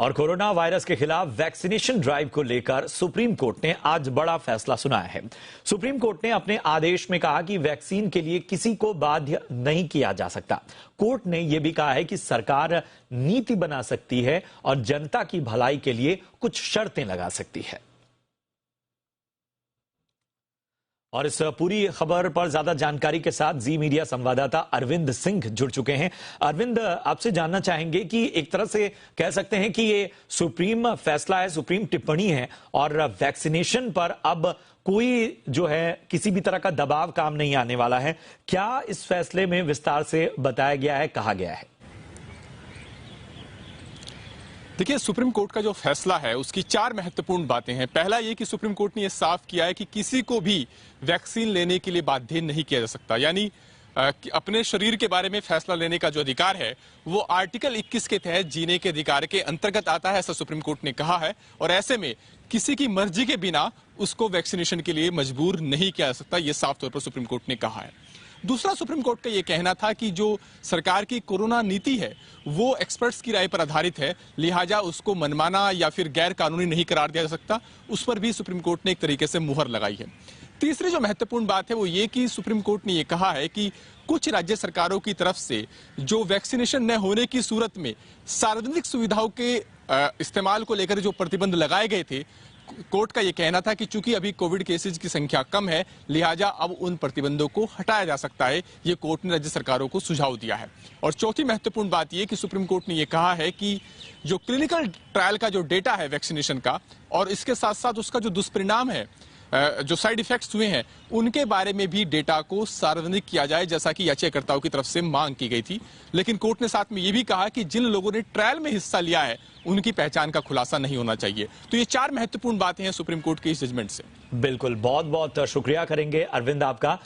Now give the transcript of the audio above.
और corona virus के खिलाफ वैक्सीनेशन ड्राइव को लेकर सुप्रीम कोर्ट ने आज बड़ा फैसला सुनाया है। सुप्रीम कोर्ट ने अपने आदेश में कहा कि वैक्सीन के लिए किसी को बाध्य नहीं किया जा सकता। कोर्ट ने यह भी कहा है कि सरकार नीति बना सकती है और जनता की भलाई के लिए कुछ शर्तें लगा सकती है। और इस पूरी खबर पर ज्यादा जानकारी के साथ जी मीडिया संवाददाता अरविंद सिंह जुड़ चुके हैं। अरविंद, आपसे जानना चाहेंगे कि एक तरह से कह सकते हैं कि ये सुप्रीम फैसला है, सुप्रीम टिप्पणी है और वैक्सीनेशन पर अब कोई जो है किसी भी तरह का दबाव काम नहीं आने वाला है। क्या इस फैसले में विस्तार से बताया गया है, कहा गया है? देखिए, सुप्रीम कोर्ट का जो फैसला है उसकी 4 महत्वपूर्ण बातें हैं। पहला ये कि सुप्रीम कोर्ट ने यह साफ किया है कि किसी को भी वैक्सीन लेने के लिए बाध्य नहीं किया जा सकता। यानी अपने शरीर के बारे में फैसला लेने का जो अधिकार है वो आर्टिकल 21 के तहत जीने के अधिकार के अंतर्गत आता है, ऐसा सुप्रीम कोर्ट ने कहा है। और ऐसे में किसी की मर्जी के बिना उसको वैक्सीनेशन के लिए मजबूर नहीं किया जा सकता, ये साफ तौर पर सुप्रीम कोर्ट ने कहा है। दूसरा, सुप्रीम कोर्ट का यह कहना था कि जो सरकार की कोरोना नीति है वो एक्सपर्ट्स की राय पर आधारित है, लिहाजा उसको मनमाना या फिर गैर कानूनी नहीं करार दिया जा सकता। उस पर भी सुप्रीम कोर्ट ने एक तरीके से मुहर लगाई है। तीसरी जो महत्वपूर्ण बात है वो ये कि सुप्रीम कोर्ट ने यह कहा है कि कुछ राज्य सरकारों की तरफ से जो वैक्सीनेशन न होने की सूरत में सार्वजनिक सुविधाओं के इस्तेमाल को लेकर जो प्रतिबंध लगाए गए थे, कोर्ट का यह कहना था कि चूंकि अभी कोविड केसेस की संख्या कम है, लिहाजा अब उन प्रतिबंधों को हटाया जा सकता है। ये कोर्ट ने राज्य सरकारों को सुझाव दिया है। और चौथी महत्वपूर्ण बात यह कि सुप्रीम कोर्ट ने यह कहा है कि जो क्लिनिकल ट्रायल का जो डेटा है वैक्सीनेशन का, और इसके साथ साथ उसका जो दुष्परिणाम है, जो साइड इफेक्ट्स हुए हैं, उनके बारे में भी डेटा को सार्वजनिक किया जाए, जैसा कि याचिकाकर्ताओं की तरफ से मांग की गई थी। लेकिन कोर्ट ने साथ में यह भी कहा कि जिन लोगों ने ट्रायल में हिस्सा लिया है उनकी पहचान का खुलासा नहीं होना चाहिए। तो ये 4 महत्वपूर्ण बातें हैं सुप्रीम कोर्ट के इस जजमेंट से। बिल्कुल, बहुत बहुत शुक्रिया करेंगे अरविंद आपका।